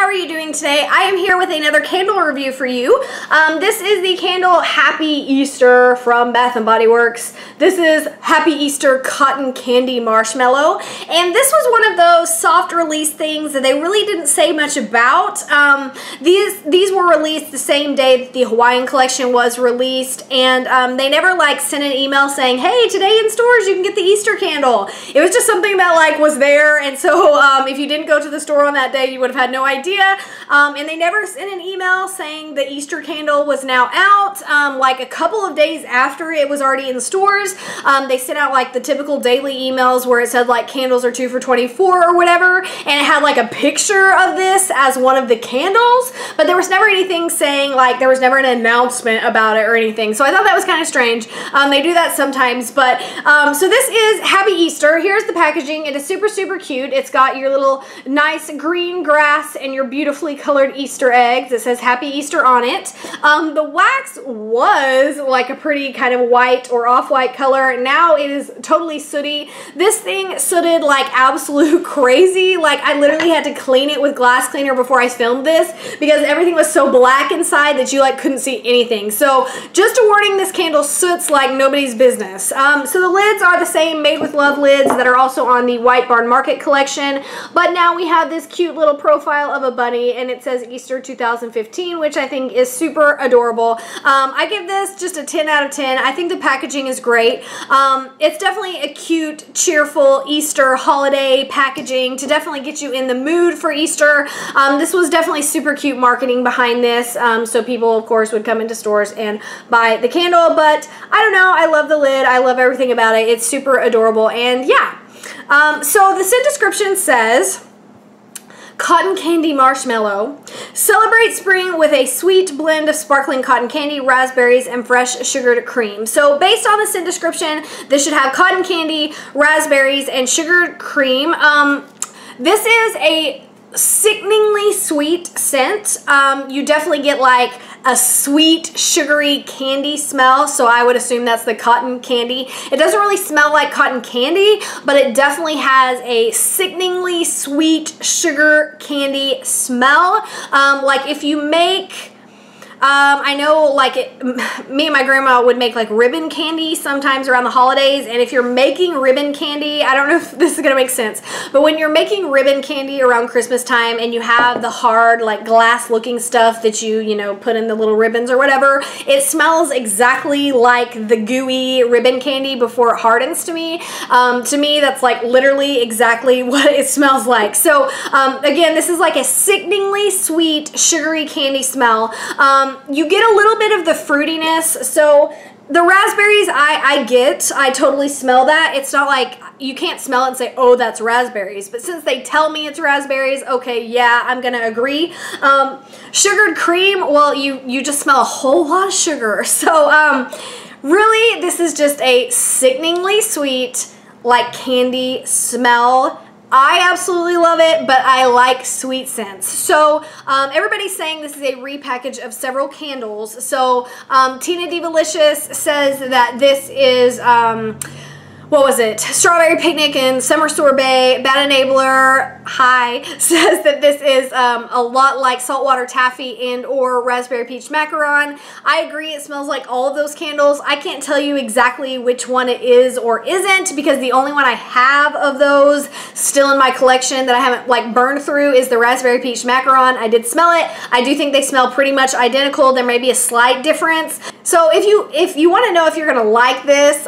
are you doing today? I am here with another candle review for you. This is the candle Happy Easter from Bath & Body Works. This is Happy Easter Cotton Candy Marshmallow. And this was one of those soft release things that they really didn't say much about. These were released the same day that the Hawaiian collection was released, and they never like sent an email saying, hey, today in stores you can get the Easter candle. It was just something that like was there, and so if you didn't go to the store on that day, you would have had no idea. And they never sent an email saying the Easter candle was now out. Like a couple of days after it was already in stores, they sent out like the typical daily emails where it said like candles are 2 for $24 or whatever, and it had like a picture of this as one of the candles, but there was never anything saying, like there was never an announcement about it or anything. So I thought that was kind of strange. They do that sometimes, but so this is Happy Easter. Here's the packaging. It is super, super cute. It's got your little nice green grass and your beautifully colored Easter eggs. It says Happy Easter on it. The wax was like a pretty kind of white or off-white color. Now it is totally sooty. This thing sooted like absolute crazy. Like I literally had to clean it with glass cleaner before I filmed this because everything was so black inside that you like couldn't see anything. So just a warning, this candle soots like nobody's business. So the lids are the same Made with Love lids that are also on the White Barn Market collection, but now we have this cute little profile of a bunny, and it says Easter 2015, which I think is super adorable. I give this just a 10 out of 10. I think the packaging is great. It's definitely a cute, cheerful Easter holiday packaging to definitely get you in the mood for Easter. This was definitely super cute marketing behind this, so people of course would come into stores and buy the candle, but I don't know, I love the lid, I love everything about it. It's super adorable, and yeah. So the scent description says, Cotton Candy Marshmallow. Celebrate spring with a sweet blend of sparkling cotton candy, raspberries, and fresh sugared cream. So based on the scent description, this should have cotton candy, raspberries, and sugared cream. This is a sickeningly sweet scent. You definitely get like a sweet sugary candy smell, so I would assume that's the cotton candy. It doesn't really smell like cotton candy, but it definitely has a sickeningly sweet sugar candy smell. Like if you make I know like me and my grandma would make like ribbon candy sometimes around the holidays, and if you're making ribbon candy, I don't know if this is gonna make sense, but when you're making ribbon candy around Christmas time and you have the hard like glass looking stuff that you know put in the little ribbons or whatever, it smells exactly like the gooey ribbon candy before it hardens to me. To me that's like literally exactly what it smells like. So again, this is like a sickeningly sweet sugary candy smell. You get a little bit of the fruitiness. So the raspberries I totally smell that. It's not like you can't smell it and say, oh, that's raspberries. But since they tell me it's raspberries, okay, yeah, I'm gonna agree. Sugared cream, well, you just smell a whole lot of sugar. So really, this is just a sickeningly sweet, like candy smell. I absolutely love it, but I like sweet scents. So everybody's saying this is a repackage of several candles. So Tina Divalicious says that this is what was it? Strawberry Picnic and Summer Sorbet. Bad Enabler High says that this is a lot like Saltwater Taffy and or Raspberry Peach Macaron. I agree, it smells like all of those candles. I can't tell you exactly which one it is or isn't because the only one I have of those still in my collection that I haven't like burned through is the Raspberry Peach Macaron. I did smell it. I do think they smell pretty much identical. There may be a slight difference. So if you want to know if you're gonna like this,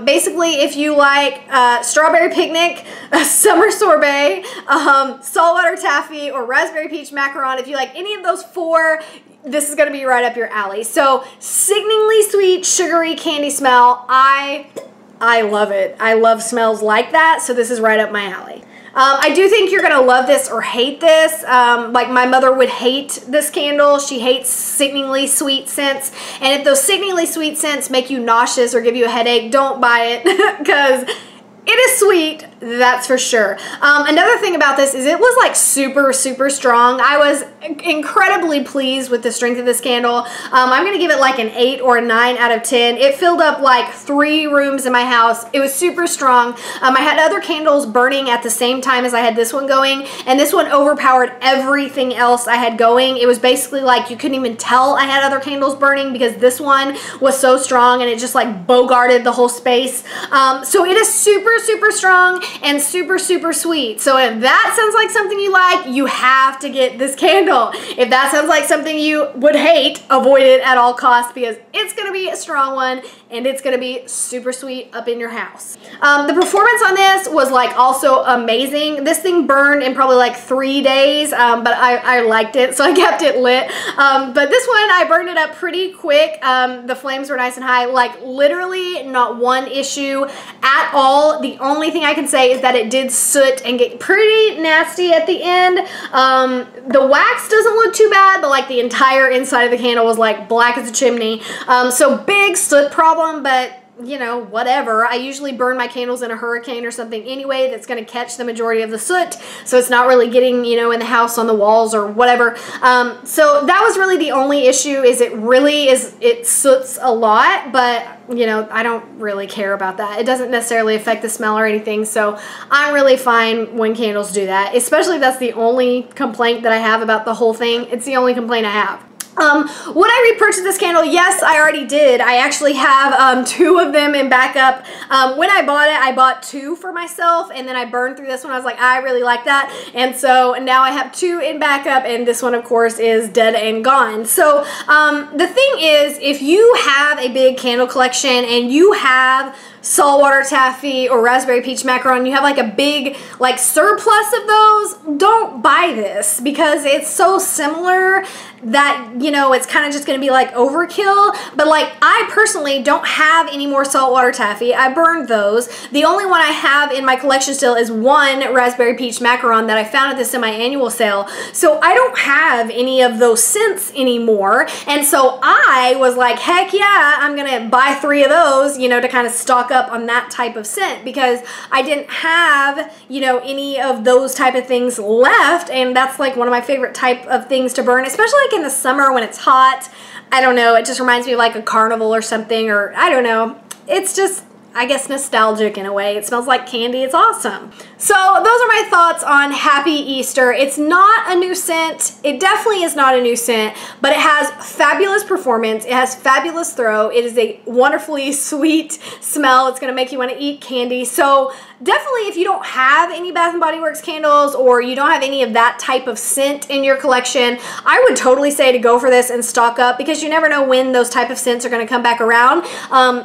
basically if you like Strawberry Picnic, Summer Sorbet, Saltwater Taffy, or Raspberry Peach Macaron, if you like any of those four, this is going to be right up your alley. So sickeningly sweet sugary candy smell. I love it. I love smells like that, so this is right up my alley. I do think you're gonna love this or hate this. Like my mother would hate this candle. She hates sickeningly sweet scents, and if those sickeningly sweet scents make you nauseous or give you a headache, don't buy it because it is sweet. That's for sure. Another thing about this is it was like super, super strong. I was incredibly pleased with the strength of this candle. I'm going to give it like an 8 or a 9 out of 10. It filled up like 3 rooms in my house. It was super strong. I had other candles burning at the same time as I had this one going, and this one overpowered everything else I had going. It was basically like you couldn't even tell I had other candles burning because this one was so strong and it just like bogarted the whole space. So it is super, super strong and super, super sweet. So if that sounds like something you like, you have to get this candle. If that sounds like something you would hate, avoid it at all costs because it's going to be a strong one and it's going to be super sweet up in your house. The performance on this was like also amazing. This thing burned in probably like 3 days, but I liked it, so I kept it lit. But this one, I burned it up pretty quick. The flames were nice and high, like literally not one issue at all. The only thing I can say is that it did soot and get pretty nasty at the end. The wax doesn't look too bad, but like the entire inside of the candle was like black as a chimney. So big soot problem, but you know, whatever. I usually burn my candles in a hurricane or something anyway that's going to catch the majority of the soot, so it's not really getting, you know, in the house on the walls or whatever. So that was really the only issue, is it soots a lot, but you know, I don't really care about that. It doesn't necessarily affect the smell or anything, so I'm really fine when candles do that, especially if that's the only complaint that I have about the whole thing. It's the only complaint I have. Would I repurchase this candle? Yes, I already did. I actually have 2 of them in backup. When I bought it, I bought 2 for myself, and then I burned through this one. I was like, I really like that, and so now I have 2 in backup, and this one, of course, is dead and gone. So the thing is, if you have a big candle collection and you have saltwater taffy or raspberry peach macaron, you have like a big like surplus of those, don't buy this because it's so similar that, you know, it's kind of just going to be like overkill. But like, I personally don't have any more saltwater taffy. I burned those. The only one I have in my collection still is one raspberry peach macaron that I found at the semi-annual sale. So I don't have any of those scents anymore. And so I was like, heck yeah, I'm going to buy 3 of those, you know, to kind of stock up on that type of scent, because I didn't have, you know, any of those type of things left, and that's like one of my favorite type of things to burn, especially like in the summer when it's hot. I don't know, it just reminds me of like a carnival or something, or I don't know, it's just, I guess, nostalgic in a way. It smells like candy. It's awesome. So those are my thoughts on Happy Easter. It's not a new scent. It definitely is not a new scent, but it has fabulous performance. It has fabulous throw. It is a wonderfully sweet smell. It's going to make you want to eat candy. So definitely, if you don't have any Bath & Body Works candles, or you don't have any of that type of scent in your collection, I would totally say to go for this and stock up, because you never know when those type of scents are going to come back around.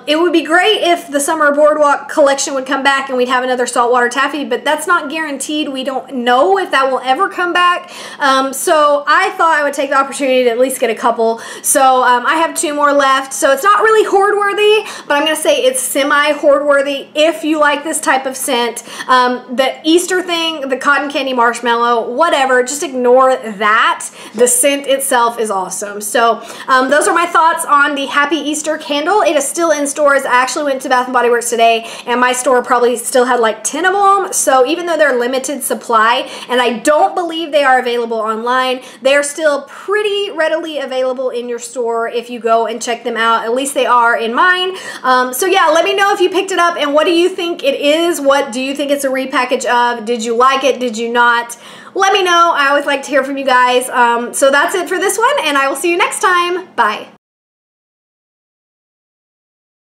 It would be great if the Summer Boardwalk collection would come back and we'd have another saltwater taffy, but that's not guaranteed. We don't know if that will ever come back. So I thought I would take the opportunity to at least get a couple. So I have 2 more left. So it's not really hoard worthy, but I'm going to say it's semi hoard worthy if you like this type of scent. The Easter thing, the cotton candy marshmallow, whatever, just ignore that. The scent itself is awesome. So those are my thoughts on the Happy Easter candle. It is still in stores. I actually went to Bath & Body Works today, and my store probably still had like 10 of them. So even though they're limited supply, and I don't believe they are available online, they're still pretty readily available in your store if you go and check them out. At least they are in mine. So yeah, let me know if you picked it up, and what do you think it is? What do you think it's a repackage of? Did you like it? Did you not? Let me know. I always like to hear from you guys. So that's it for this one, and I will see you next time. Bye.